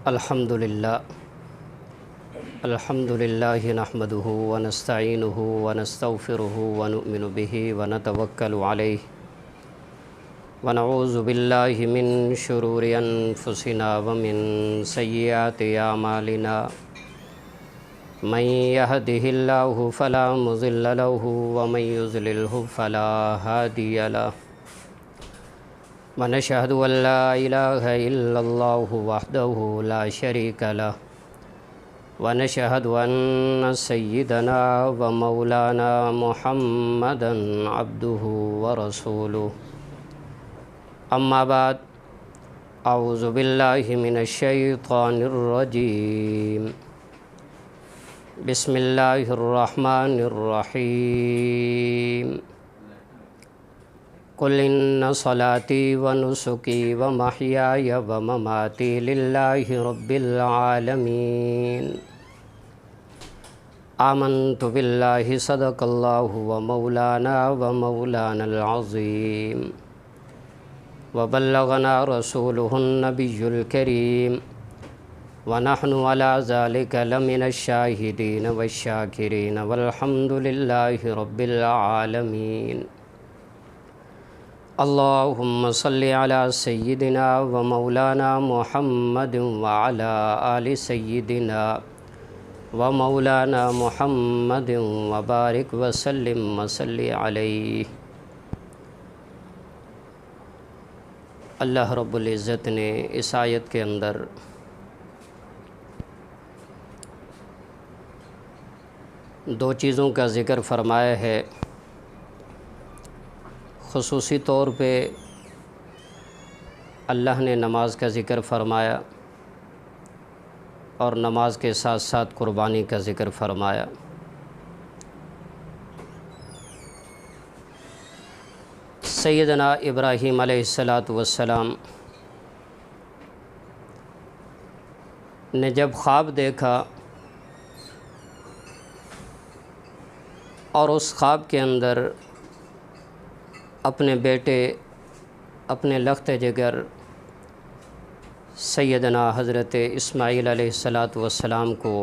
الحمدللہ نحمدہ ونستعینہ ونستغفرہ ونؤمن بہ ونتوکل علیہ ونعوذ باللہ من شرور انفسنا ومن سیئات اعمالنا من یہدہ اللہ فلا مضل لہ ومن یضللہ فلا ہادی لہ ونشہد ان لا الہ الا اللہ وحدہ لا شریک لہ ونشہد ان سیدنا ومولانا محمدا عبدہ ورسولہ اما بعد اعوذ باللہ من الشیطان الرجیم بسم اللہ الرحمن الرحیم قل ان صلاتی ونسکی ومحیای ومماتی للہ رب العالمین آمنت باللہ صدق اللہ ومولانا العظیم وبلغنا رسوله النبی الکریم ونحن على ذلك لمن الشاہدین والشاکرین والحمد للہ رب العالمین اللہم صلی علی سیدنا ومولانا محمد وعلى آل سیدنا ومولانا محمد وبارک وسلم وصلی علیہ۔ اللہ رب العزت نے اس آیت کے اندر دو چیزوں کا ذکر فرمایا ہے۔ خصوصی طور پہ اللہ نے نماز کا ذکر فرمایا اور نماز کے ساتھ ساتھ قربانی کا ذکر فرمایا۔ سیدنا ابراہیم علیہ السلام نے جب خواب دیکھا اور اس خواب کے اندر اپنے بیٹے اپنے لخت جگر سیدنا حضرت اسماعیل علیہ السلام کو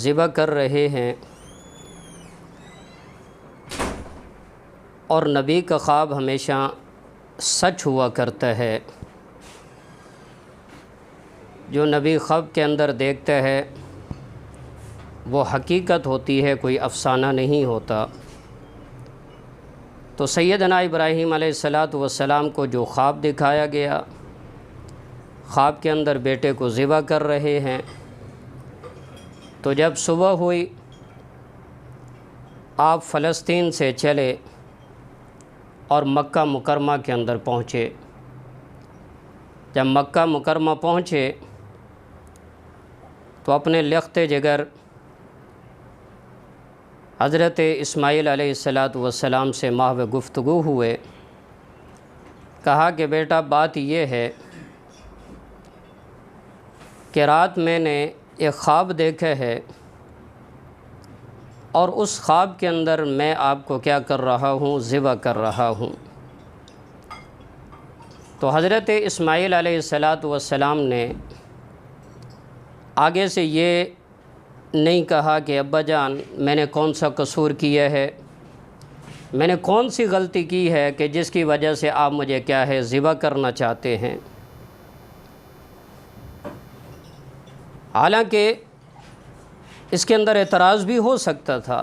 ذبح کر رہے ہیں، اور نبی کا خواب ہمیشہ سچ ہوا کرتا ہے۔ جو نبی خواب کے اندر دیکھتا ہے وہ حقیقت ہوتی ہے، کوئی افسانہ نہیں ہوتا۔ تو سیدنا ابراہیم علیہ السلام کو جو خواب دکھایا گیا، خواب کے اندر بیٹے کو ذبح کر رہے ہیں، تو جب صبح ہوئی آپ فلسطین سے چلے اور مکہ مکرمہ کے اندر پہنچے۔ جب مکہ مکرمہ پہنچے تو اپنے لخت جگر حضرت اسماعیل علیہ السلام سے محو گفتگو ہوئے۔ کہا کہ بیٹا بات یہ ہے کہ رات میں نے ایک خواب دیکھا ہے، اور اس خواب کے اندر میں آپ کو کیا کر رہا ہوں، ذبح کر رہا ہوں۔ تو حضرت اسماعیل علیہ السلام نے آگے سے یہ نہیں کہا کہ ابا جان میں نے کون سا قصور کیا ہے، میں نے کون سی غلطی کی ہے کہ جس کی وجہ سے آپ مجھے کیا ہے ذبح کرنا چاہتے ہیں۔ حالانکہ اس کے اندر اعتراض بھی ہو سکتا تھا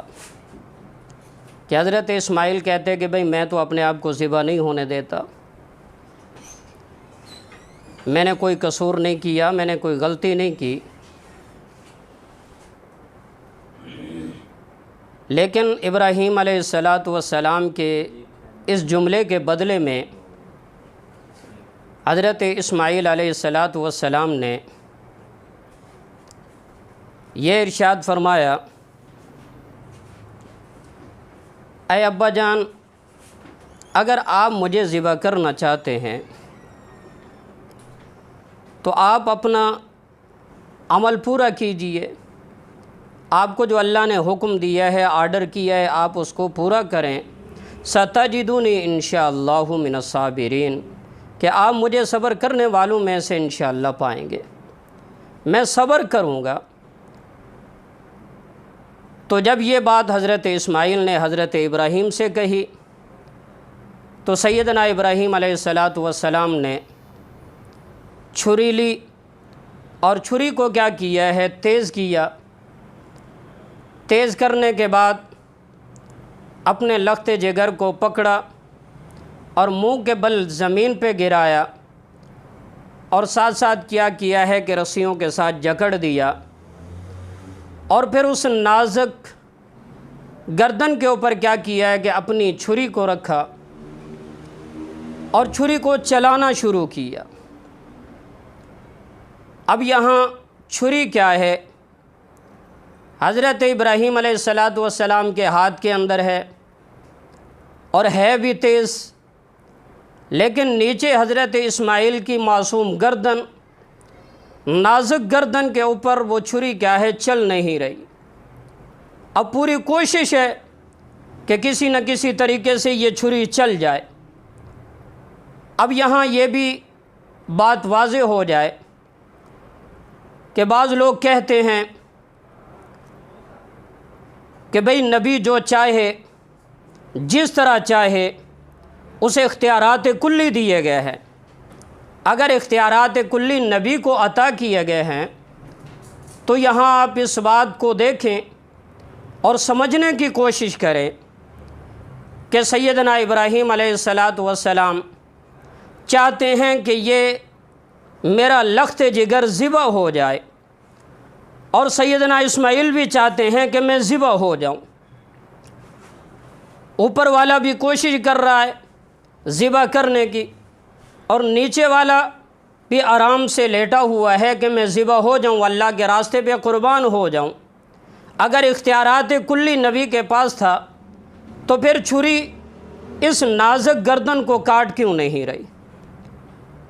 کہ حضرت اسماعیل کہتے کہ بھئی میں تو اپنے آپ کو ذبح نہیں ہونے دیتا، میں نے کوئی قصور نہیں کیا، میں نے کوئی غلطی نہیں کی۔ لیکن ابراہیم علیہ السلام کے اس جملے کے بدلے میں حضرت اسماعیل علیہ السلام نے یہ ارشاد فرمایا، اے ابا جان اگر آپ مجھے ذبح کرنا چاہتے ہیں تو آپ اپنا عمل پورا کیجئے، آپ کو جو اللہ نے حکم دیا ہے، آرڈر کیا ہے، آپ اس کو پورا کریں۔ ستجدونی انشاءاللہ من الصابرین، کہ آپ مجھے صبر کرنے والوں میں سے انشاءاللہ پائیں گے، میں صبر کروں گا۔ تو جب یہ بات حضرت اسماعیل نے حضرت ابراہیم سے کہی تو سیدنا ابراہیم علیہ السلام نے چھری لی اور چھری کو کیا کیا ہے، تیز کیا۔ تیز کرنے کے بعد اپنے لخت جگر کو پکڑا اور منہ کے بل زمین پہ گرایا، اور ساتھ ساتھ کیا کیا ہے کہ رسیوں کے ساتھ جکڑ دیا، اور پھر اس نازک گردن کے اوپر کیا کیا ہے کہ اپنی چھری کو رکھا اور چھری کو چلانا شروع کیا۔ اب یہاں چھری کیا ہے، حضرت ابراہیم علیہ السلام کے ہاتھ کے اندر ہے اور ہے بھی تیز، لیکن نیچے حضرت اسماعیل کی معصوم گردن، نازک گردن کے اوپر وہ چھری کیا ہے، چل نہیں رہی۔ اب پوری کوشش ہے کہ کسی نہ کسی طریقے سے یہ چھری چل جائے۔ اب یہاں یہ بھی بات واضح ہو جائے کہ بعض لوگ کہتے ہیں کہ بھئی نبی جو چاہے جس طرح چاہے اسے اختیارات کلی دیے گئے ہیں۔ اگر اختیارات کلی نبی کو عطا کیے گئے ہیں تو یہاں آپ اس بات کو دیکھیں اور سمجھنے کی کوشش کریں کہ سیدنا ابراہیم علیہ السلام چاہتے ہیں کہ یہ میرا لخت جگر ذبح ہو جائے، اور سیدنا اسماعیل بھی چاہتے ہیں کہ میں ذبح ہو جاؤں۔ اوپر والا بھی کوشش کر رہا ہے ذبح کرنے کی، اور نیچے والا بھی آرام سے لیٹا ہوا ہے کہ میں ذبح ہو جاؤں، اللہ کے راستے پہ قربان ہو جاؤں۔ اگر اختیارات کلی نبی کے پاس تھا تو پھر چھری اس نازک گردن کو کاٹ کیوں نہیں رہی،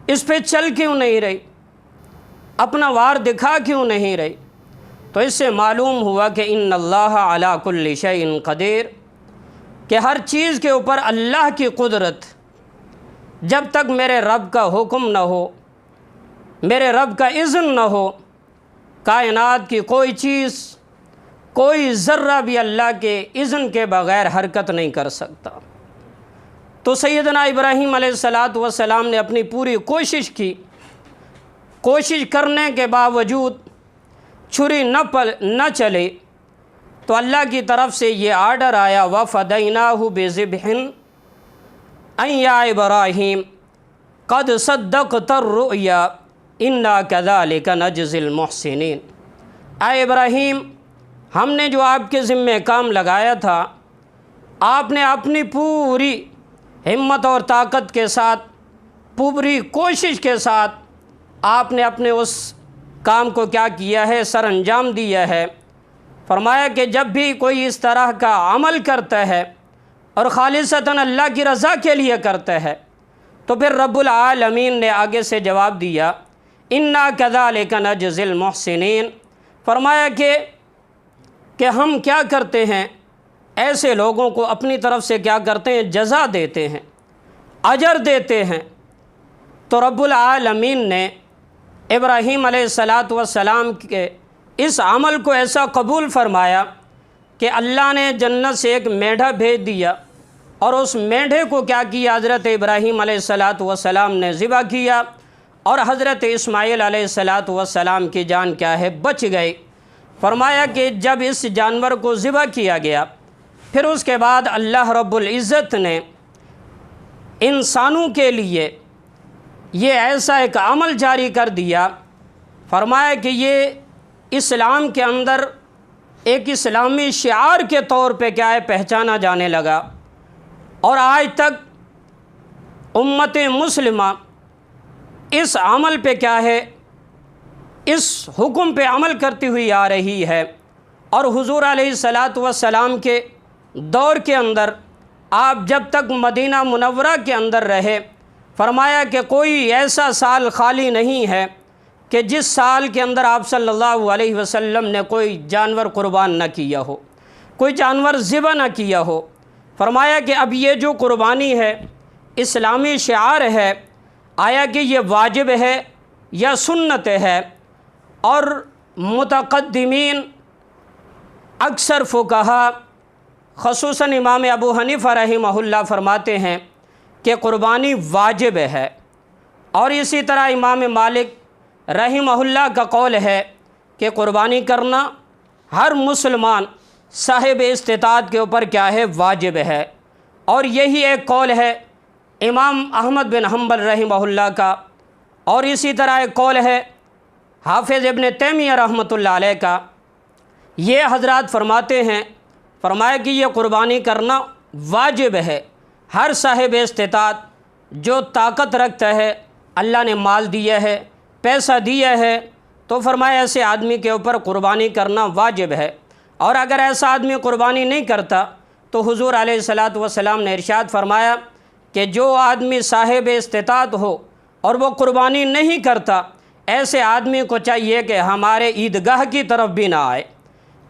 اس پہ چل کیوں نہیں رہی، اپنا وار دکھا کیوں نہیں رہی؟ تو اس سے معلوم ہوا کہ ان اللہ علی کل شیء قدیر، کہ ہر چیز کے اوپر اللہ کی قدرت، جب تک میرے رب کا حکم نہ ہو، میرے رب کا اذن نہ ہو، کائنات کی کوئی چیز، کوئی ذرہ بھی اللہ کے اذن کے بغیر حرکت نہیں کر سکتا۔ تو سیدنا ابراہیم علیہ السلام نے اپنی پوری کوشش کی، کوشش کرنے کے باوجود چھری نہ چلے، تو اللہ کی طرف سے یہ آرڈر آیا وَفَدَيْنَاهُ بِذِبْحٍ أَن يَا إِبْرَاهِيمُ قَدْ صَدَّقْتَ الرُّؤْيَا إِنَّا كَذَلِكَ نَجْزِي الْمُحْسِنِينَ۔ اے ابراہیم، ہم نے جو آپ کے ذمہ کام لگایا تھا، آپ نے اپنی پوری ہمت اور طاقت کے ساتھ، پوری کوشش کے ساتھ آپ نے اپنے اس کام کو کیا کیا ہے، سر انجام دیا ہے۔ فرمایا کہ جب بھی کوئی اس طرح کا عمل کرتا ہے اور خالصتاً اللہ کی رضا کے لیے کرتا ہے، تو پھر رب العالمین نے آگے سے جواب دیا اِنَّا كَذَلِكَ نَجْزِي الْمُحْسِنِينَ۔ فرمایا کہ ہم کیا کرتے ہیں، ایسے لوگوں کو اپنی طرف سے کیا کرتے ہیں، جزا دیتے ہیں، اجر دیتے ہیں۔ تو رب العالمین نے ابراہیم علیہ السلام کے اس عمل کو ایسا قبول فرمایا کہ اللہ نے جنت سے ایک میڈھا بھیج دیا، اور اس میڈھے کو کیا کیا، حضرت ابراہیم علیہ السلام نے ذبح کیا، اور حضرت اسماعیل علیہ السلام کی جان کیا ہے، بچ گئی۔ فرمایا کہ جب اس جانور کو ذبح کیا گیا، پھر اس کے بعد اللہ رب العزت نے انسانوں کے لیے یہ ایسا ایک عمل جاری کر دیا۔ فرمایا کہ یہ اسلام کے اندر ایک اسلامی شعار کے طور پہ کیا ہے، پہچانا جانے لگا، اور آج تک امت مسلمہ اس عمل پہ کیا ہے، اس حکم پہ عمل کرتی ہوئی آ رہی ہے۔ اور حضور علیہ السلام کے دور کے اندر آپ جب تک مدینہ منورہ کے اندر رہے، فرمایا کہ کوئی ایسا سال خالی نہیں ہے کہ جس سال کے اندر آپ صلی اللہ علیہ وسلم نے کوئی جانور قربان نہ کیا ہو، کوئی جانور ذبح نہ کیا ہو۔ فرمایا کہ اب یہ جو قربانی ہے، اسلامی شعار ہے، آیا کہ یہ واجب ہے یا سنت ہے؟ اور متقدمین اکثر فقہا خصوصاً امام ابو حنیفہ رحمہ اللہ فرماتے ہیں کہ قربانی واجب ہے، اور اسی طرح امام مالک رحمہ اللہ کا قول ہے کہ قربانی کرنا ہر مسلمان صاحب استطاعت کے اوپر کیا ہے؟ واجب ہے۔ اور یہی ایک قول ہے امام احمد بن حنبل رحمہ اللہ کا، اور اسی طرح ایک قول ہے حافظ ابن تیمیہ رحمۃ اللہ علیہ کا۔ یہ حضرات فرماتے ہیں، فرمایا کہ یہ قربانی کرنا واجب ہے، ہر صاحب استطاعت جو طاقت رکھتا ہے، اللہ نے مال دیا ہے، پیسہ دیا ہے، تو فرمایا ایسے آدمی کے اوپر قربانی کرنا واجب ہے۔ اور اگر ایسا آدمی قربانی نہیں کرتا تو حضور علیہ الصلاۃ والسلام نے ارشاد فرمایا کہ جو آدمی صاحب استطاعت ہو اور وہ قربانی نہیں کرتا، ایسے آدمی کو چاہیے کہ ہمارے عیدگاہ کی طرف بھی نہ آئے،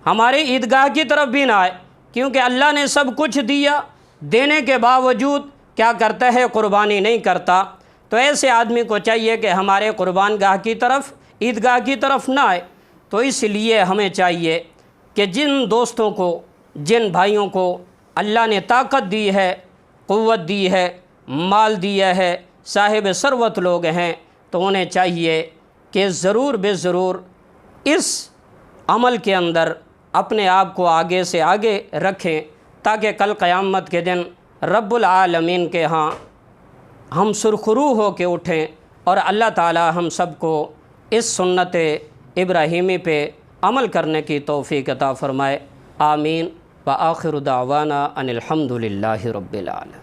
ہمارے عیدگاہ کی طرف بھی نہ آئے، کیونکہ اللہ نے سب کچھ دیا، دینے کے باوجود کیا کرتا ہے؟ قربانی نہیں کرتا۔ تو ایسے آدمی کو چاہیے کہ ہمارے قربان گاہ کی طرف، عیدگاہ کی طرف نہ آئے۔ تو اس لیے ہمیں چاہیے کہ جن دوستوں کو، جن بھائیوں کو اللہ نے طاقت دی ہے، قوت دی ہے، مال دیا ہے، صاحب ثروت لوگ ہیں، تو انہیں چاہیے کہ ضرور بے ضرور اس عمل کے اندر اپنے آپ کو آگے سے آگے رکھیں، تاکہ کل قیامت کے دن رب العالمین کے ہاں ہم سرخرو ہو کے اٹھیں، اور اللہ تعالی ہم سب کو اس سنت ابراہیمی پہ عمل کرنے کی توفیق عطا فرمائے۔ آمین۔ وآخر دعوانا ان الحمد للہ رب العالمین۔